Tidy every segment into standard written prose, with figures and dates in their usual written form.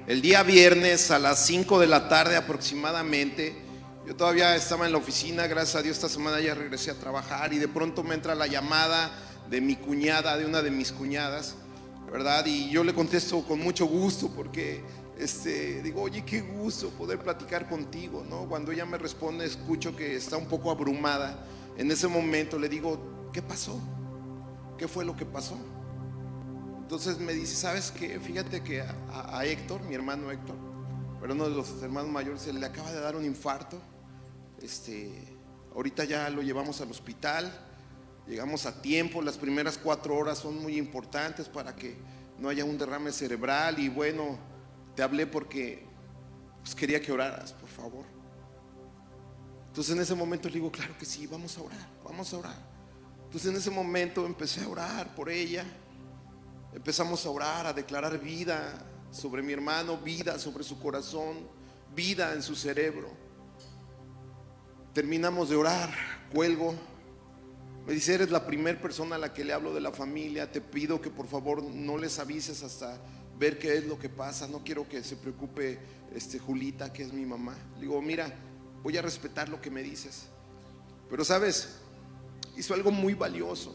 El día viernes a las 5 de la tarde aproximadamente, yo todavía estaba en la oficina, gracias a Dios esta semana ya regresé a trabajar y de pronto me entra la llamada de mi cuñada, de una de mis cuñadas, ¿verdad? Y yo le contesto con mucho gusto porque digo, oye, qué gusto poder platicar contigo, ¿no? Cuando ella me responde, escucho que está un poco abrumada. En ese momento le digo, ¿qué pasó? ¿Qué fue lo que pasó? Entonces me dice, ¿sabes qué? Fíjate que a Héctor, mi hermano Héctor, pero uno de los hermanos mayores, se le acaba de dar un infarto. Ahorita ya lo llevamos al hospital, llegamos a tiempo, las primeras 4 horas son muy importantes para que no haya un derrame cerebral. Y bueno, te hablé porque pues, quería que oraras, por favor. Entonces en ese momento le digo, claro que sí, vamos a orar, vamos a orar. Entonces en ese momento empecé a orar por ella. Empezamos a orar, a declarar vida sobre mi hermano, vida sobre su corazón, vida en su cerebro. Terminamos de orar, cuelgo. Me dice, eres la primera persona a la que le hablo de la familia. Te pido que por favor no les avises hasta ver qué es lo que pasa. No quiero que se preocupe Julita, que es mi mamá. Le digo, mira, voy a respetar lo que me dices. Pero sabes, hizo algo muy valioso,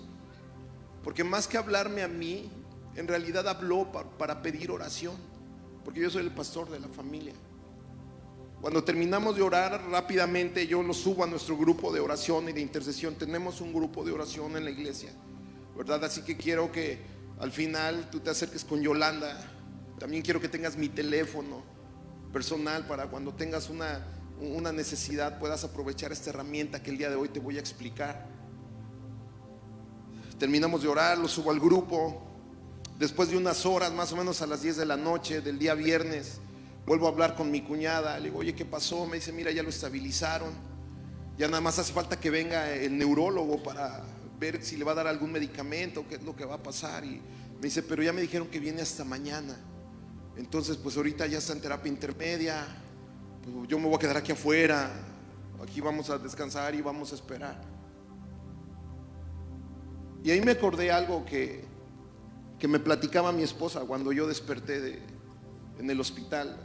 porque más que hablarme a mí, en realidad habló para pedir oración, porque yo soy el pastor de la familia. Cuando terminamos de orar, rápidamente yo lo subo a nuestro grupo de oración y de intercesión. Tenemos un grupo de oración en la iglesia, ¿verdad? Así que quiero que al final tú te acerques con Yolanda. También quiero que tengas mi teléfono personal para cuando tengas una necesidad puedas aprovechar esta herramienta que el día de hoy te voy a explicar. Terminamos de orar, lo subo al grupo. Después de unas horas, más o menos a las 10 de la noche del día viernes, vuelvo a hablar con mi cuñada. Le digo, oye, ¿qué pasó? Me dice, mira, ya lo estabilizaron. Ya nada más hace falta que venga el neurólogo para ver si le va a dar algún medicamento, qué es lo que va a pasar. Y me dice, pero ya me dijeron que viene hasta mañana. Entonces, pues ahorita ya está en terapia intermedia. Pues yo me voy a quedar aquí afuera. Aquí vamos a descansar y vamos a esperar. Y ahí me acordé algo que me platicaba mi esposa cuando yo desperté en el hospital.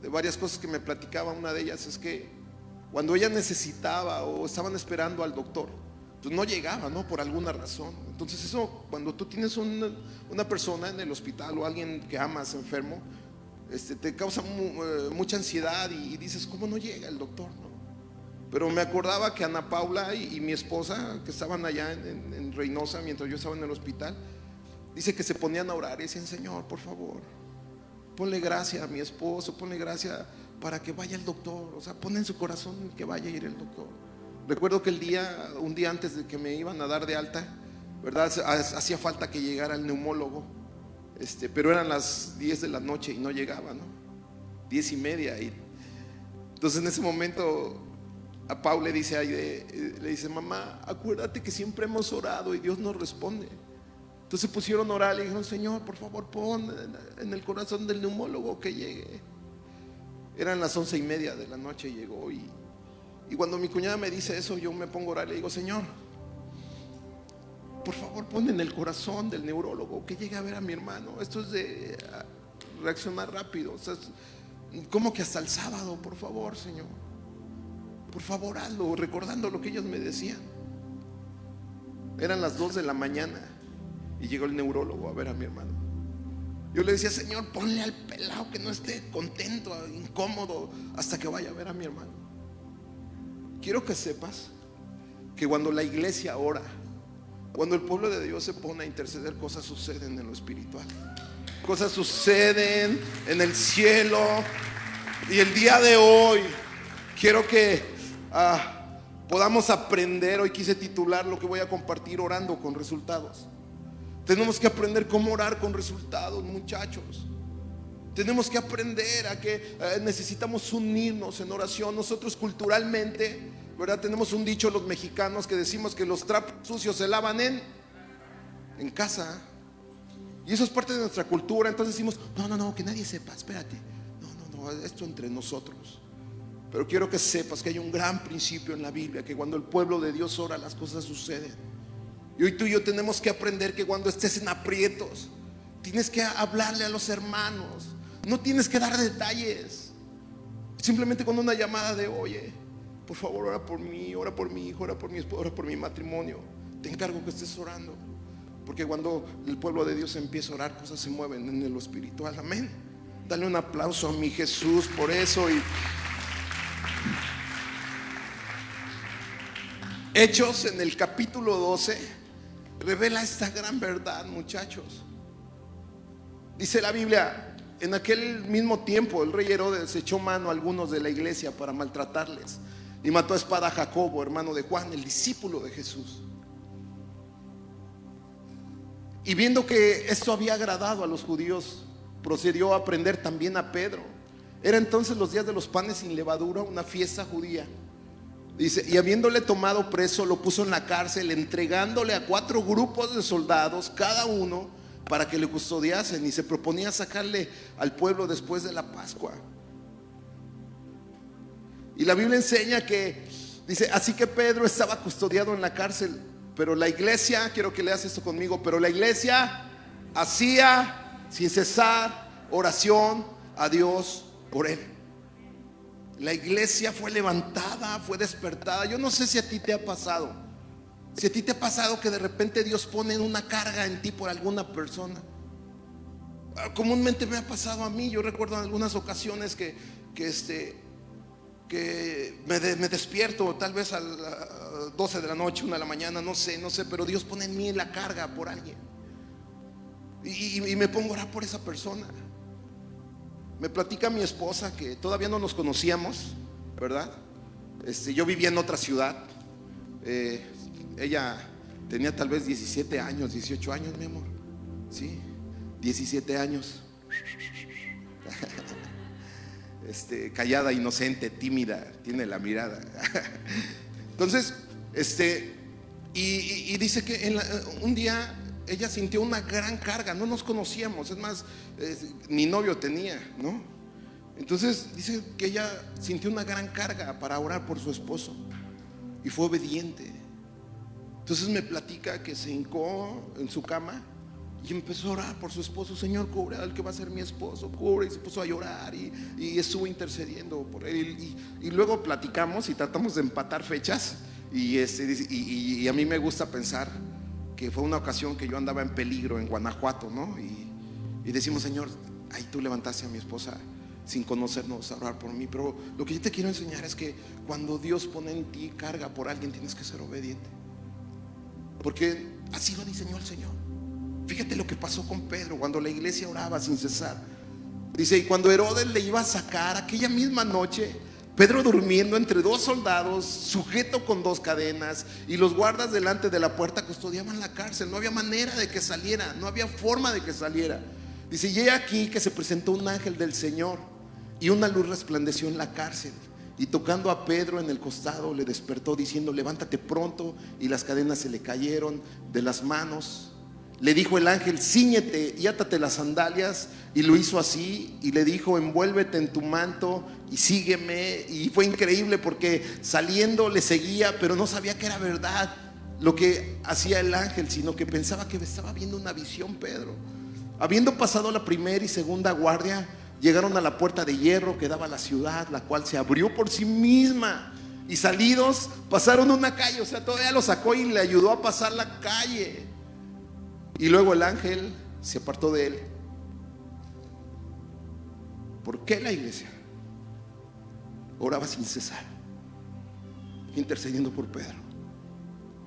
De varias cosas que me platicaba, una de ellas es que cuando ella necesitaba o estaban esperando al doctor, pues no llegaba, ¿no? Por alguna razón. Entonces eso, cuando tú tienes una persona en el hospital o alguien que amas enfermo, te causa mucha ansiedad y dices, ¿cómo no llega el doctor, no? Pero me acordaba que Ana Paula y mi esposa, que estaban allá en Reynosa mientras yo estaba en el hospital, dice que se ponían a orar y decían, Señor, por favor, ponle gracia a mi esposo, ponle gracia para que vaya el doctor. O sea, pon en su corazón que vaya a ir el doctor. Recuerdo que un día antes de que me iban a dar de alta, ¿verdad? Hacía falta que llegara el neumólogo, pero eran las 10 de la noche y no llegaba, ¿no? 10:30. Y entonces en ese momento a Paul le dice, mamá, acuérdate que siempre hemos orado y Dios nos responde. Entonces pusieron a orar, le dijeron, Señor, por favor, pon en el corazón del neumólogo que llegue. Eran las 11:30 de la noche, llegó y cuando mi cuñada me dice eso, yo me pongo a orar, le digo, Señor, por favor, pon en el corazón del neurólogo que llegue a ver a mi hermano. Esto es de reaccionar rápido. O sea, como que hasta el sábado, por favor, Señor, por favor, hazlo, recordando lo que ellos me decían. Eran las 2 de la mañana y llegó el neurólogo a ver a mi hermano. Yo le decía, Señor, ponle al pelado que no esté contento, incómodo, hasta que vaya a ver a mi hermano. Quiero que sepas que cuando la iglesia ora, cuando el pueblo de Dios se pone a interceder, cosas suceden en lo espiritual. Cosas suceden en el cielo. Y el día de hoy quiero que podamos aprender. Hoy quise titular lo que voy a compartir, orando con resultados. Tenemos que aprender cómo orar con resultados, muchachos. Tenemos que aprender a que necesitamos unirnos en oración. Nosotros culturalmente, ¿verdad? Tenemos un dicho los mexicanos que decimos que los trapos sucios se lavan en casa. Y eso es parte de nuestra cultura. Entonces decimos, no, que nadie sepa, espérate. No, esto entre nosotros. Pero quiero que sepas que hay un gran principio en la Biblia, que cuando el pueblo de Dios ora, las cosas suceden. Y hoy tú y yo tenemos que aprender que cuando estés en aprietos, tienes que hablarle a los hermanos. No tienes que dar detalles. Simplemente con una llamada de, oye, por favor ora por mí, ora por mi hijo, ora por mi esposa, ora por mi matrimonio. Te encargo que estés orando. Porque cuando el pueblo de Dios empieza a orar, cosas se mueven en lo espiritual. Amén. Dale un aplauso a mi Jesús por eso. Y Hechos en el capítulo 12 revela esta gran verdad, muchachos. Dice la Biblia, en aquel mismo tiempo el rey Herodes echó mano a algunos de la iglesia para maltratarles y mató a espada a Jacobo, hermano de Juan, el discípulo de Jesús. Y viendo que esto había agradado a los judíos, procedió a prender también a Pedro. Era entonces los días de los panes sin levadura, una fiesta judía. Dice, y habiéndole tomado preso, lo puso en la cárcel, entregándole a 4 grupos de soldados, cada uno, para que le custodiasen, y se proponía sacarle al pueblo después de la Pascua. Y la Biblia enseña que, dice, así que Pedro estaba custodiado en la cárcel, pero la iglesia, quiero que leas esto conmigo, pero la iglesia hacía sin cesar oración a Dios por él. La iglesia fue levantada, fue despertada. Yo no sé si a ti te ha pasado, si a ti te ha pasado que de repente Dios pone una carga en ti por alguna persona. Comúnmente me ha pasado a mí. Yo recuerdo en algunas ocasiones que me despierto tal vez a las 12 de la noche, 1 de la mañana, no sé, pero Dios pone en mí la carga por alguien y me pongo a orar por esa persona. Me platica mi esposa que todavía no nos conocíamos, ¿verdad? Yo vivía en otra ciudad. Ella tenía tal vez 17 años, 18 años, mi amor. Sí, 17 años. Callada, inocente, tímida, tiene la mirada. Entonces, y dice que un día ella sintió una gran carga. No nos conocíamos, es más, ni novio tenía, ¿no? Entonces dice que ella sintió una gran carga para orar por su esposo y fue obediente. Entonces me platica que se hincó en su cama y empezó a orar por su esposo. Señor, cubre al que va a ser mi esposo, cubre. Y se puso a llorar y estuvo intercediendo por él. Y luego platicamos y tratamos de empatar fechas. Y a mí me gusta pensar que fue una ocasión que yo andaba en peligro en Guanajuato, ¿no? Y decimos, Señor, ahí tú levantaste a mi esposa sin conocernos a orar por mí. Pero lo que yo te quiero enseñar es que cuando Dios pone en ti carga por alguien, tienes que ser obediente, porque así lo diseñó el Señor. Fíjate lo que pasó con Pedro cuando la iglesia oraba sin cesar. Dice, y cuando Herodes le iba a sacar aquella misma noche, Pedro durmiendo entre 2 soldados, sujeto con 2 cadenas, y los guardas delante de la puerta custodiaban la cárcel. No había manera de que saliera, no había forma de que saliera. Dice, y he aquí que se presentó un ángel del Señor, y una luz resplandeció en la cárcel, y tocando a Pedro en el costado le despertó diciendo, levántate pronto. Y las cadenas se le cayeron de las manos. Le dijo el ángel, cíñete y átate las sandalias. Y lo hizo así, y le dijo, envuélvete en tu manto y sígueme. Y fue increíble porque saliendo le seguía, pero no sabía que era verdad lo que hacía el ángel, sino que pensaba que estaba viendo una visión. Pedro, habiendo pasado la primera y segunda guardia, llegaron a la puerta de hierro que daba a la ciudad, la cual se abrió por sí misma, y salidos pasaron una calle. O sea, todavía lo sacó y le ayudó a pasar la calle. Y luego el ángel se apartó de él. ¿Por qué la iglesia oraba sin cesar, intercediendo por Pedro?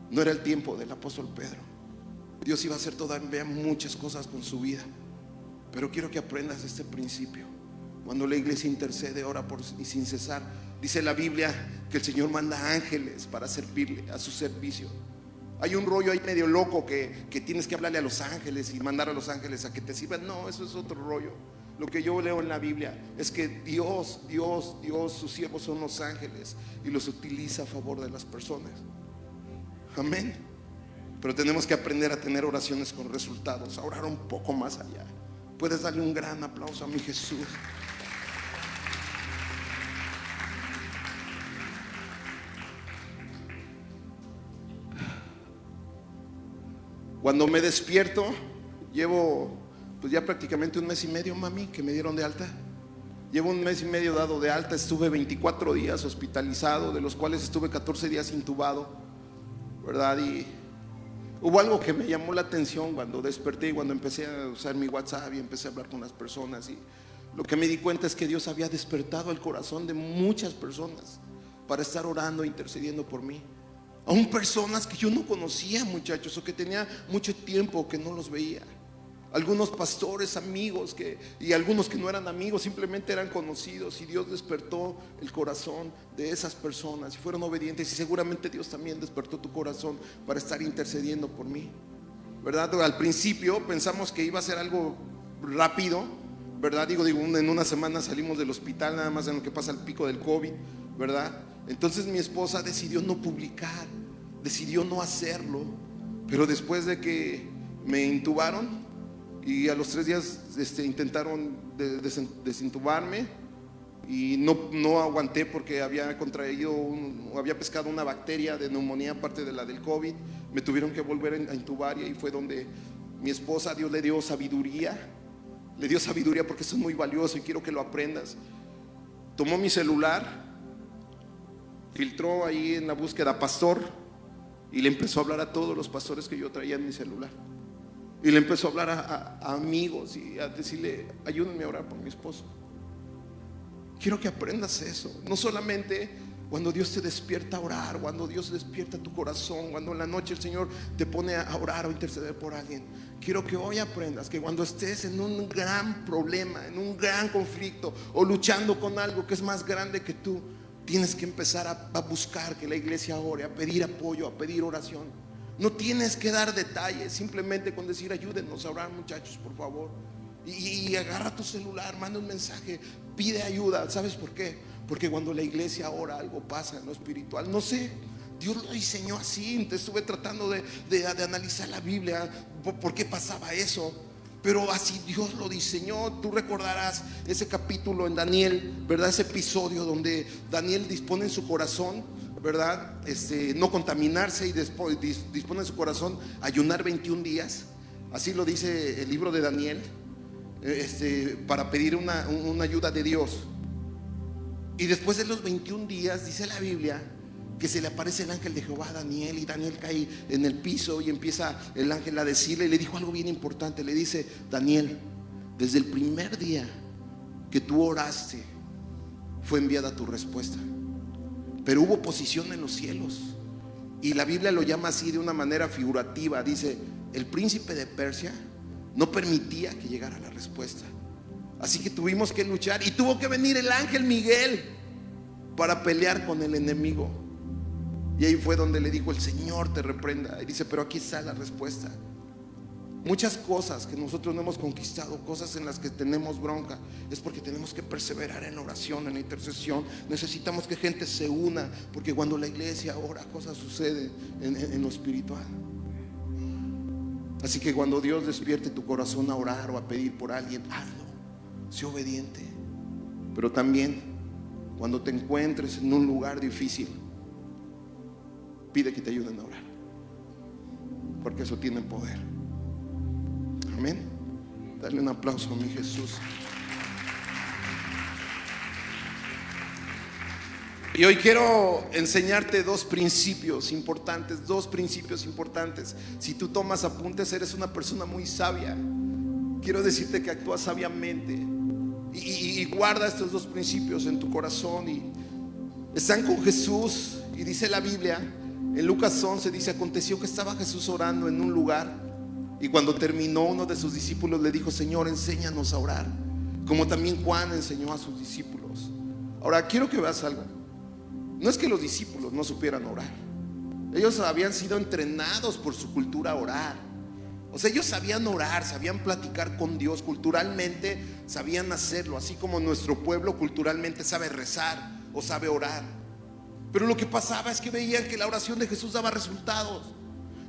No era el tiempo del apóstol Pedro. Dios iba a hacer todavía muchas cosas con su vida, pero quiero que aprendas este principio. Cuando la iglesia intercede, ora por y sin cesar, dice la Biblia que el Señor manda ángeles para servirle a su servicio. Hay un rollo ahí medio loco que tienes que hablarle a los ángeles y mandar a los ángeles a que te sirvan. No, eso es otro rollo. Lo que yo leo en la Biblia es que Dios, sus siervos son los ángeles y los utiliza a favor de las personas. Amén. Pero tenemos que aprender a tener oraciones con resultados, a orar un poco más allá. Puedes darle un gran aplauso a mi Jesús. Cuando me despierto, llevo pues ya prácticamente un mes y medio, mami, que me dieron de alta. Llevo un mes y medio dado de alta. Estuve 24 días hospitalizado, de los cuales estuve 14 días intubado, ¿verdad? Y hubo algo que me llamó la atención cuando desperté y cuando empecé a usar mi WhatsApp y empecé a hablar con las personas. Y lo que me di cuenta es que Dios había despertado el corazón de muchas personas para estar orando, intercediendo por mí. Aún personas que yo no conocía, muchachos, o que tenía mucho tiempo que no los veía. Algunos pastores, amigos, y algunos que no eran amigos, simplemente eran conocidos, y Dios despertó el corazón de esas personas y fueron obedientes, y seguramente Dios también despertó tu corazón para estar intercediendo por mí, ¿verdad? Al principio pensamos que iba a ser algo rápido, ¿verdad? Digo, en una semana salimos del hospital, nada más en lo que pasa el pico del COVID, ¿verdad? Entonces mi esposa decidió no publicar, decidió no hacerlo, pero después de que me intubaron y a los 3 días intentaron desintubarme y no aguanté porque había contraído había pescado una bacteria de neumonía aparte de la del COVID. Me tuvieron que volver a intubar, y ahí fue donde mi esposa, Dios le dio sabiduría porque eso es muy valioso y quiero que lo aprendas. Tomó mi celular, filtró ahí en la búsqueda pastor y le empezó a hablar a todos los pastores que yo traía en mi celular. Y le empezó a hablar a amigos y a decirle: ayúdenme a orar por mi esposo. Quiero que aprendas eso. No solamente cuando Dios te despierta a orar, cuando Dios despierta tu corazón, cuando en la noche el Señor te pone a orar o interceder por alguien. Quiero que hoy aprendas que cuando estés en un gran problema, en un gran conflicto, o luchando con algo que es más grande que tú, tienes que empezar a buscar que la iglesia ore, a pedir apoyo, a pedir oración. No tienes que dar detalles, simplemente con decir: ayúdenos a orar, muchachos, por favor. Y agarra tu celular, manda un mensaje, pide ayuda. ¿Sabes por qué? Porque cuando la iglesia ora, algo pasa en lo espiritual. No sé, Dios lo diseñó así. Te estuve tratando de analizar la Biblia, por qué pasaba eso, pero así Dios lo diseñó. Tú recordarás ese capítulo en Daniel, ¿verdad? Ese episodio donde Daniel dispone en su corazón, ¿verdad? No contaminarse, y dispone en su corazón ayunar 21 días. Así lo dice el libro de Daniel, para pedir una ayuda de Dios. Y después de los 21 días, dice la Biblia, que se le aparece el ángel de Jehová a Daniel, y Daniel cae en el piso y empieza el ángel a decirle, y le dijo algo bien importante. Le dice: Daniel, desde el primer día que tú oraste fue enviada tu respuesta, pero hubo oposición en los cielos. Y la Biblia lo llama así de una manera figurativa. Dice: el príncipe de Persia no permitía que llegara la respuesta, así que tuvimos que luchar, y tuvo que venir el ángel Miguel para pelear con el enemigo. Y ahí fue donde le dijo: el Señor te reprenda. Y dice: pero aquí está la respuesta. Muchas cosas que nosotros no hemos conquistado, cosas en las que tenemos bronca, es porque tenemos que perseverar en la oración, en la intercesión. Necesitamos que gente se una, porque cuando la iglesia ora, cosas suceden en lo espiritual. Así que cuando Dios despierte tu corazón a orar o a pedir por alguien, hazlo, sé obediente. Pero también cuando te encuentres en un lugar difícil, pide que te ayuden a orar, porque eso tiene poder. Amén. Dale un aplauso a mi Jesús. Y hoy quiero enseñarte dos principios importantes. Si tú tomas apuntes, eres una persona muy sabia. Quiero decirte que actúas sabiamente, y guarda estos dos principios en tu corazón. Y están con Jesús, y dice la Biblia en Lucas 11, dice: aconteció que estaba Jesús orando en un lugar, y cuando terminó, uno de sus discípulos le dijo: Señor, enséñanos a orar, como también Juan enseñó a sus discípulos. Ahora quiero que veas algo. No es que los discípulos no supieran orar. Ellos habían sido entrenados por su cultura a orar. O sea, ellos sabían orar, sabían platicar con Dios. Culturalmente sabían hacerlo, así como nuestro pueblo culturalmente sabe rezar o sabe orar. Pero lo que pasaba es que veían que la oración de Jesús daba resultados.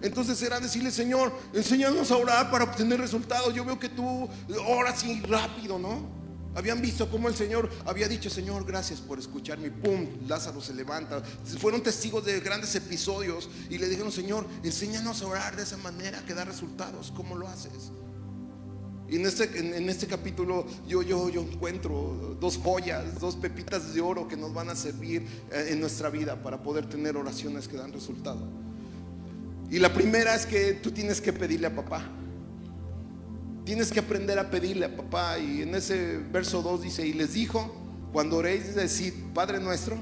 Entonces era decirle: Señor, enséñanos a orar para obtener resultados. Yo veo que tú oras así rápido, ¿no? Habían visto cómo el Señor había dicho: Señor, gracias por escucharme. Pum, Lázaro se levanta. Fueron testigos de grandes episodios y le dijeron: Señor, enséñanos a orar de esa manera que da resultados. ¿Cómo lo haces? Y en este capítulo yo encuentro dos joyas, dos pepitas de oro que nos van a servir en nuestra vida para poder tener oraciones que dan resultado. Y la primera es que tú tienes que pedirle a papá. Tienes que aprender a pedirle a papá. Y en ese verso 2 dice: y les dijo: cuando oréis, decid: Padre nuestro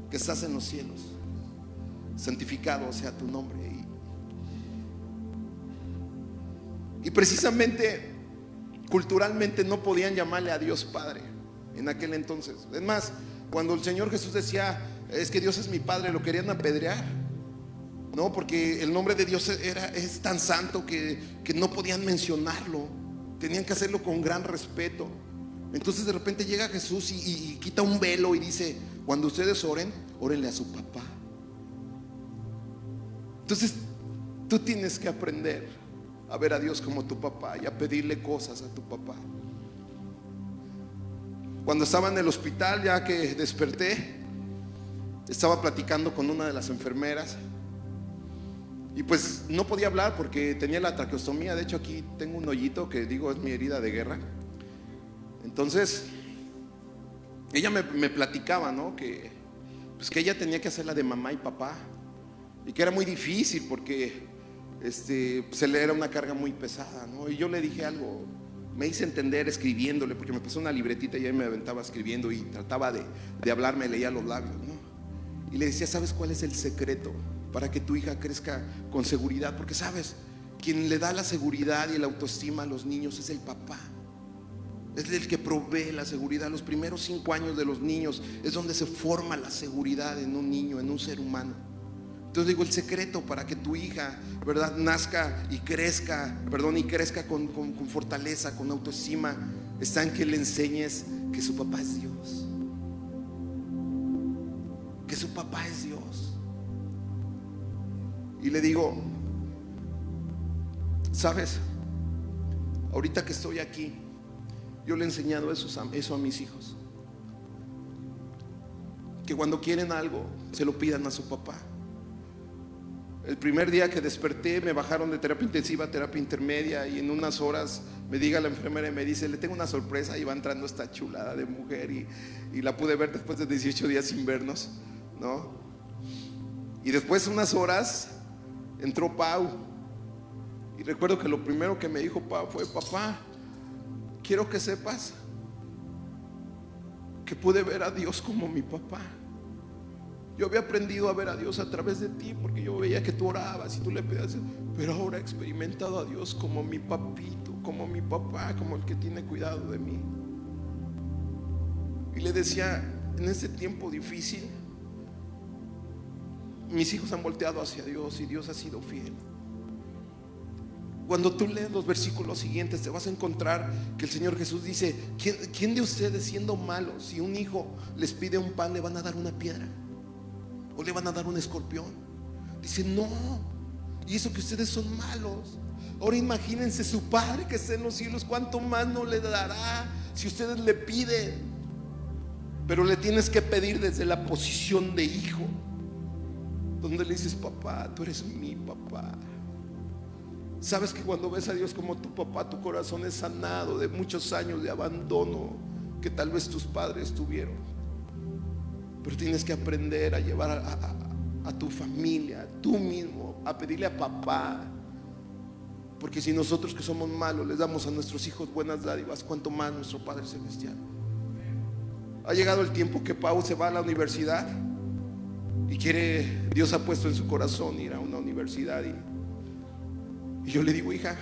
que estás en los cielos, santificado sea tu nombre. Y precisamente culturalmente no podían llamarle a Dios Padre en aquel entonces. Es más, cuando el Señor Jesús decía: es que Dios es mi Padre, lo querían apedrear, ¿no? Porque el nombre de Dios es tan santo que no podían mencionarlo. Tenían que hacerlo con gran respeto. Entonces de repente llega Jesús y quita un velo y dice: cuando ustedes oren, órenle a su papá. Entonces tú tienes que aprender a ver a Dios como tu papá y a pedirle cosas a tu papá. Cuando estaba en el hospital, ya que desperté, estaba platicando con una de las enfermeras. Y pues no podía hablar porque tenía la traqueostomía. De hecho, aquí tengo un hoyito que digo es mi herida de guerra. Entonces ella me platicaba, ¿no? Que ella tenía que hacer la de mamá y papá, y que era muy difícil porque se le era una carga muy pesada, ¿no? Y yo le dije algo, me hice entender escribiéndole, porque me pasó una libretita y ahí me aventaba escribiendo y trataba de hablarme, leía los labios, ¿no? Y le decía: ¿sabes cuál es el secreto para que tu hija crezca con seguridad? Porque sabes, quien le da la seguridad y la autoestima a los niños es el papá. Es el que provee la seguridad. Los primeros 5 años de los niños es donde se forma la seguridad en un niño, en un ser humano. Entonces digo, el secreto para que tu hija, ¿verdad?, nazca y crezca, con fortaleza, con autoestima, está en que le enseñes que su papá es Dios. Que su papá es Dios. Y le digo: ¿sabes? Ahorita que estoy aquí, yo le he enseñado eso a mis hijos. Que cuando quieren algo, se lo pidan a su papá. El primer día que desperté, me bajaron de terapia intensiva a terapia intermedia, y en unas horas me diga la enfermera y me dice: le tengo una sorpresa. Y va entrando esta chulada de mujer, y la pude ver después de 18 días sin vernos, ¿no? Y después de unas horas entró Pau, y recuerdo que lo primero que me dijo Pau fue: papá, quiero que sepas que pude ver a Dios como mi papá. Yo había aprendido a ver a Dios a través de ti, porque yo veía que tú orabas y tú le pedías, pero ahora he experimentado a Dios como mi papito, como mi papá, como el que tiene cuidado de mí. Y le decía: en este tiempo difícil, mis hijos han volteado hacia Dios y Dios ha sido fiel. Cuando tú lees los versículos siguientes, te vas a encontrar que el Señor Jesús dice: ¿quién de ustedes, siendo malos, si un hijo les pide un pan, le van a dar una piedra? ¿O le van a dar un escorpión? Dice: no. Y eso que ustedes son malos. Ahora imagínense su Padre que está en los cielos, ¿cuánto más no le dará si ustedes le piden? Pero le tienes que pedir desde la posición de hijo, donde le dices: papá, tú eres mi papá. Sabes que cuando ves a Dios como tu papá, tu corazón es sanado de muchos años de abandono que tal vez tus padres tuvieron. Pero tienes que aprender a llevar a tu familia, tú mismo, a pedirle a papá. Porque si nosotros, que somos malos, les damos a nuestros hijos buenas dádivas, cuánto más nuestro Padre Celestial. Ha llegado el tiempo que Pau se va a la universidad y Dios ha puesto en su corazón ir a una universidad, y yo le digo: hija,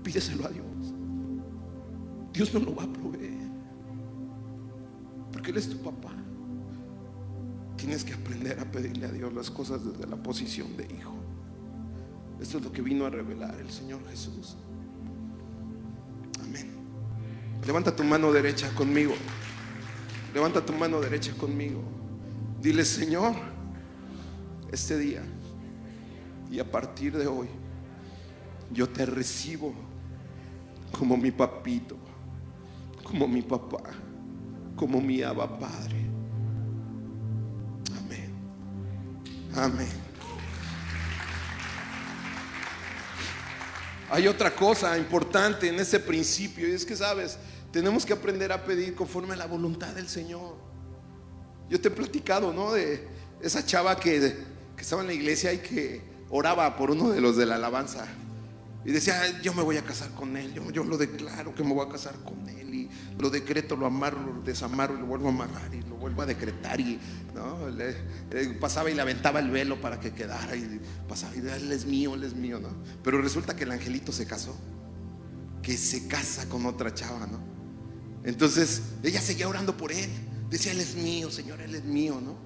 pídeselo a Dios. Dios no lo va a proveer, porque Él es tu papá. Tienes que aprender a pedirle a Dios las cosas desde la posición de hijo. Esto es lo que vino a revelar el Señor Jesús. Amén. Levanta tu mano derecha conmigo. Levanta tu mano derecha conmigo. Dile: Señor, este día Y a partir de hoy yo te recibo como mi papito, como mi papá, como mi Abba Padre. Amén. Amén. Hay otra cosa importante en ese principio, y es que, sabes, tenemos que aprender a pedir conforme a la voluntad del Señor. Yo te he platicado, ¿no?, de esa chava que estaba en la iglesia y que oraba por uno de los de la alabanza y decía: yo me voy a casar con él, yo lo declaro que me voy a casar con él, y lo decreto, lo amarro, lo desamarro y lo vuelvo a amarrar y lo vuelvo a decretar, y ¿no? Pasaba y le aventaba el velo para que quedara, y pasaba y él es mío, ¿no? Pero resulta que el angelito se casó, que se casa con otra chava, ¿no? Entonces ella seguía orando por él, decía: él es mío, Señor, él es mío, ¿no?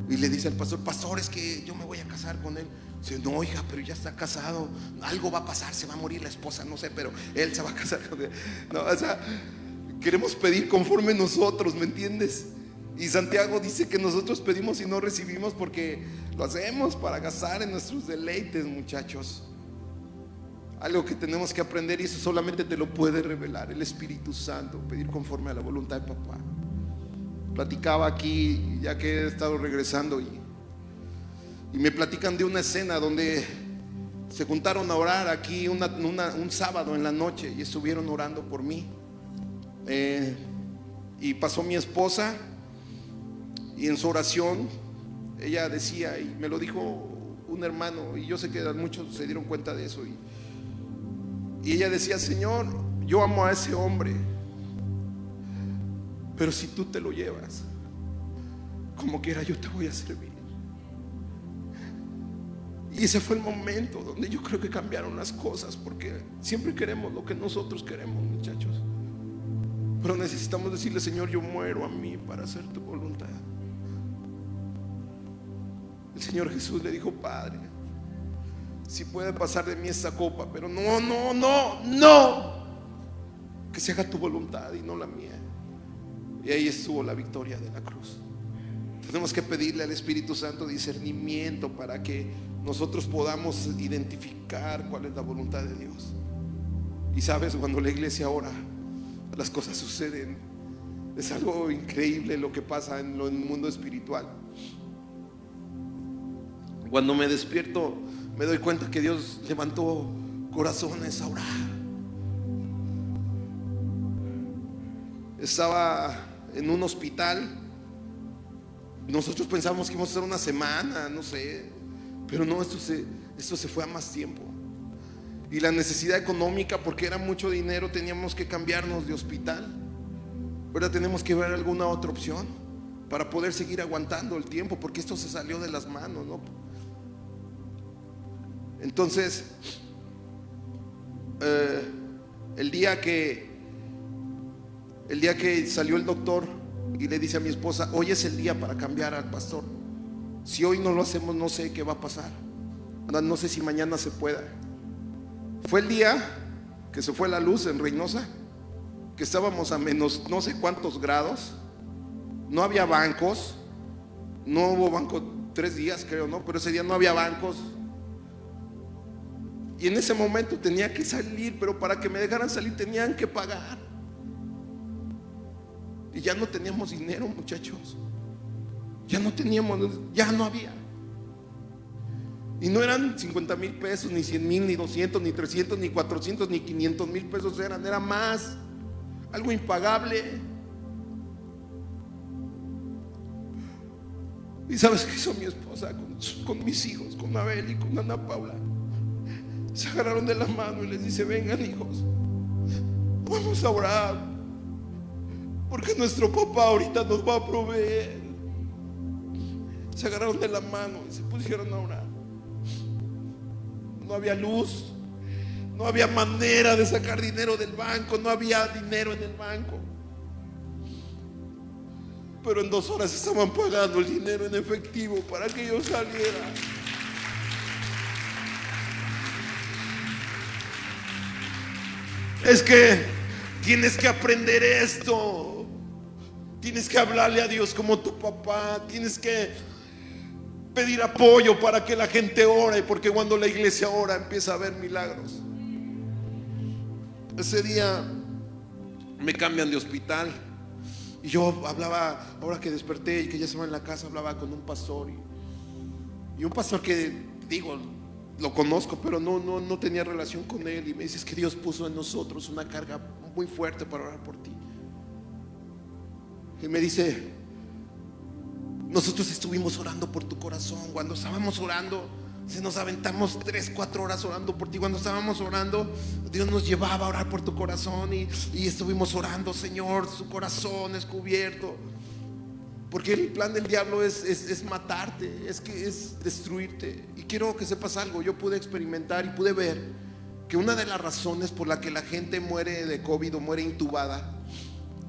Y le dice al pastor: pastor, es que yo me voy a casar con él. Dice: no, hija, pero ya está casado, algo va a pasar, se va a morir la esposa, no sé, pero él se va a casar con él. No, o sea, queremos pedir conforme nosotros, ¿me entiendes? Y Santiago dice que nosotros pedimos y no recibimos porque lo hacemos para gastar en nuestros deleites, muchachos. Algo que tenemos que aprender, y eso solamente te lo puede revelar el Espíritu Santo, pedir conforme a la voluntad de papá. Platicaba aquí, ya que he estado regresando, y me platican de una escena donde se juntaron a orar aquí un sábado en la noche, y estuvieron orando por mí. Y pasó mi esposa, y en su oración ella decía, y me lo dijo un hermano, y yo sé que muchos se dieron cuenta de eso, y ella decía: Señor, yo amo a ese hombre, pero si tú te lo llevas, como quiera yo te voy a servir. Y ese fue el momento donde yo creo que cambiaron las cosas, porque siempre queremos lo que nosotros queremos, muchachos, pero necesitamos decirle: Señor, yo muero a mí para hacer tu voluntad. El Señor Jesús le dijo: Padre, si puede pasar de mí esta copa, pero no, que se haga tu voluntad y no la mía. Y ahí estuvo la victoria de la cruz. Tenemos que pedirle al Espíritu Santo discernimiento para que nosotros podamos identificar cuál es la voluntad de Dios. Y sabes, cuando la iglesia ora, las cosas suceden. Es algo increíble lo que pasa en el mundo espiritual. Cuando me despierto, me doy cuenta que Dios levantó corazones a orar. Estaba en un hospital. Nosotros pensamos que íbamos a estar una semana, no sé, pero no, esto se fue a más tiempo. Y la necesidad económica, porque era mucho dinero, teníamos que cambiarnos de hospital. Ahora tenemos que ver alguna otra opción para poder seguir aguantando el tiempo, porque esto se salió de las manos, ¿no? Entonces, el día que salió el doctor y le dice a mi esposa: hoy es el día para cambiar al pastor. Si hoy no lo hacemos, no sé qué va a pasar. No sé si mañana se pueda. Fue el día que se fue la luz en Reynosa, que estábamos a menos no sé cuántos grados. No había bancos. No hubo banco 3 días, creo, ¿no? Pero ese día no había bancos. Y en ese momento tenía que salir, pero para que me dejaran salir tenían que pagar. Y ya no teníamos dinero, muchachos. Ya no había. Y no eran 50,000 pesos, ni 100,000, ni 200, ni 300, ni 400, ni 500,000 pesos era más. Algo impagable. ¿Y sabes qué hizo mi esposa con mis hijos, con Abel y con Ana Paula? Se agarraron de la mano y les dice: vengan, hijos, vamos a orar, porque nuestro papá ahorita nos va a proveer. Se agarraron de la mano y se pusieron a orar. No había luz, no había manera de sacar dinero del banco, no había dinero en el banco. Pero en 2 horas estaban pagando el dinero en efectivo para que yo saliera. Es que tienes que aprender esto. Tienes que hablarle a Dios como tu papá. Tienes que pedir apoyo para que la gente ore, porque cuando la iglesia ora empieza a haber milagros. Ese día me cambian de hospital y yo hablaba, ahora que desperté y que ya estaba en la casa, hablaba con un pastor y un pastor que digo, lo conozco, pero no tenía relación con él, y me dice: es que Dios puso en nosotros una carga muy fuerte para orar por ti. Y me dice: nosotros estuvimos orando por tu corazón. Cuando estábamos orando, nos aventamos 3-4 horas orando por ti. Cuando estábamos orando, Dios nos llevaba a orar por tu corazón, y estuvimos orando: Señor, su corazón es cubierto. Porque el plan del diablo es matarte, es destruirte. Y quiero que sepas algo. Yo pude experimentar y pude ver que una de las razones por la que la gente muere de COVID o muere intubada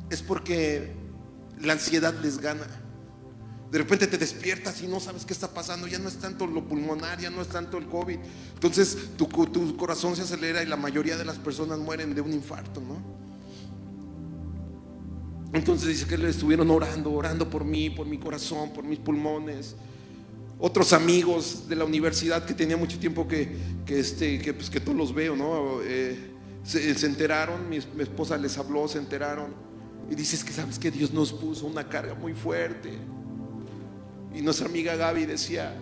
es porque la ansiedad les gana. De repente te despiertas y no sabes qué está pasando. Ya no es tanto lo pulmonar, ya no es tanto el COVID. Entonces tu corazón se acelera y la mayoría de las personas mueren de un infarto, ¿no? Entonces dice que le estuvieron orando por mí, por mi corazón, por mis pulmones. Otros amigos de la universidad que tenía mucho tiempo que todos los veo, ¿no? Se enteraron, mi esposa les habló, se enteraron. Y dices que sabes que Dios nos puso una carga muy fuerte. Y nuestra amiga Gaby decía: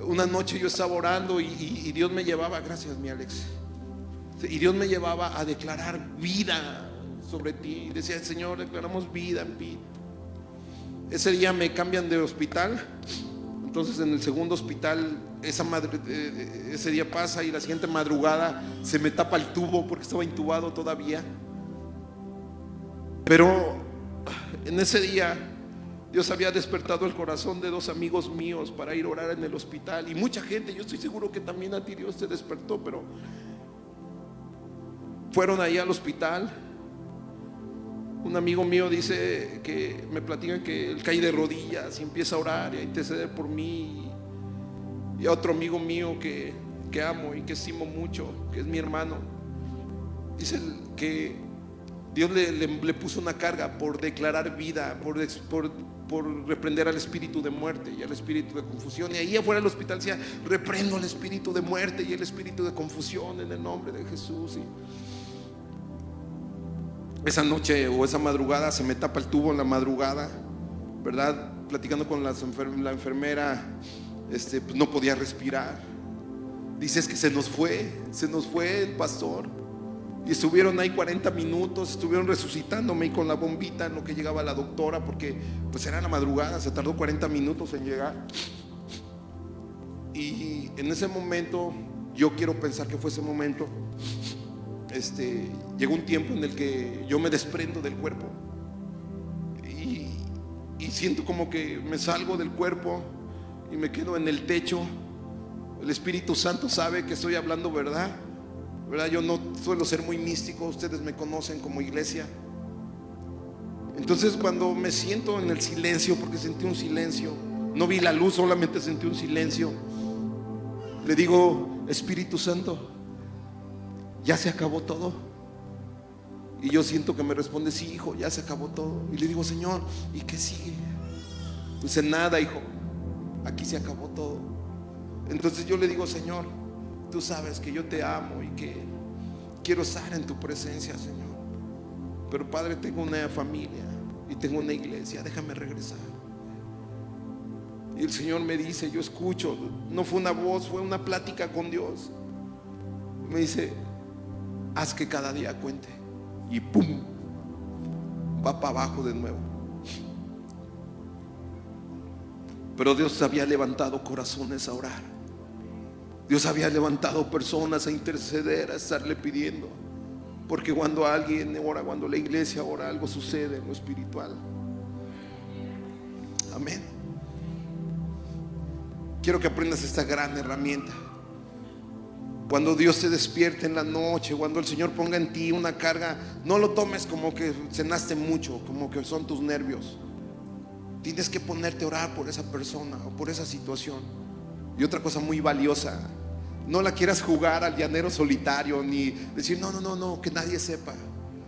una noche yo estaba orando y Dios me llevaba, gracias mi Alex, y Dios me llevaba a declarar vida sobre ti. Decía: Señor, declaramos vida en ti. Ese día me cambian de hospital. Entonces en el segundo hospital ese día pasa, y la siguiente madrugada se me tapa el tubo porque estaba intubado todavía. Pero en ese día Dios había despertado el corazón de 2 amigos míos para ir a orar en el hospital. Y mucha gente, yo estoy seguro que también a ti Dios te despertó, pero fueron ahí al hospital. Un amigo mío dice que me platica que él cae de rodillas y empieza a orar y a interceder por mí. Y a otro amigo mío que amo y que estimo mucho, que es mi hermano, dice que Dios le puso una carga por declarar vida, por reprender al espíritu de muerte y al espíritu de confusión. Y ahí afuera del hospital decía: reprendo al espíritu de muerte y el espíritu de confusión en el nombre de Jesús. Y esa noche o esa madrugada se me tapa el tubo en la madrugada, ¿verdad? Platicando con la enfermera, pues no podía respirar. Dices que se nos fue el pastor. Y estuvieron ahí 40 minutos, estuvieron resucitándome y con la bombita en lo que llegaba la doctora, porque pues era la madrugada, se tardó 40 minutos en llegar. Y en ese momento, yo quiero pensar que fue ese momento, llegó un tiempo en el que yo me desprendo del cuerpo y siento como que me salgo del cuerpo y me quedo en el techo. El Espíritu Santo sabe que estoy hablando verdad. Yo no suelo ser muy místico, ustedes me conocen como iglesia. Entonces cuando me siento en el silencio, porque sentí un silencio, no vi la luz, solamente sentí un silencio, le digo: Espíritu Santo, ¿ya se acabó todo? Y yo siento que me responde: sí, hijo, ya se acabó todo. Y le digo: Señor, ¿y qué sigue? Dice: nada, hijo, aquí se acabó todo. Entonces yo le digo: Señor, tú sabes que yo te amo y que quiero estar en tu presencia, Señor. Pero Padre, tengo una familia y tengo una iglesia, déjame regresar. Y el Señor me dice, yo escucho, no fue una voz, fue una plática con Dios. Me dice: haz que cada día cuente. Y pum, va para abajo de nuevo. Pero Dios había levantado corazones a orar. Dios había levantado personas a interceder, a estarle pidiendo. Porque cuando alguien ora, cuando la iglesia ora, algo sucede en lo espiritual. Amén. Quiero que aprendas esta gran herramienta. Cuando Dios te despierte en la noche, cuando el Señor ponga en ti una carga, no lo tomes como que cenaste mucho, como que son tus nervios. Tienes que ponerte a orar por esa persona o por esa situación. Y otra cosa muy valiosa: no la quieras jugar al llanero solitario, ni decir no, que nadie sepa.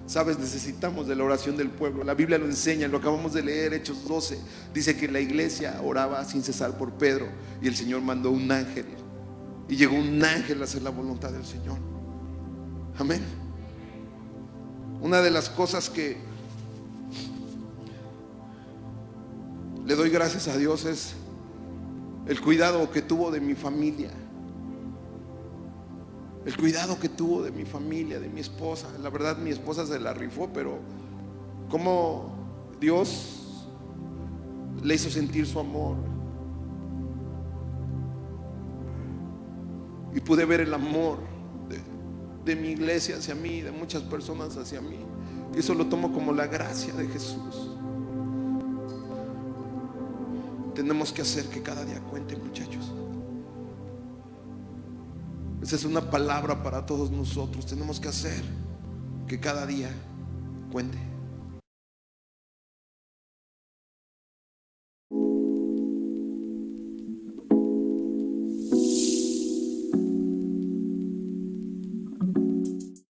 Sabes, necesitamos de la oración del pueblo. La Biblia lo enseña, lo acabamos de leer, Hechos 12. Dice que la iglesia oraba sin cesar por Pedro, y el Señor mandó un ángel, y llegó un ángel a hacer la voluntad del Señor. Amén. Una de las cosas que le doy gracias a Dios es el cuidado que tuvo de mi familia. El cuidado que tuvo de mi familia, de mi esposa. La verdad, mi esposa se la rifó, pero cómo Dios le hizo sentir su amor. Y pude ver el amor de mi iglesia hacia mí, de muchas personas hacia mí. Y eso lo tomo como la gracia de Jesús. Tenemos que hacer que cada día cuente, muchachos. Esa es una palabra para todos nosotros. Tenemos que hacer que cada día cuente.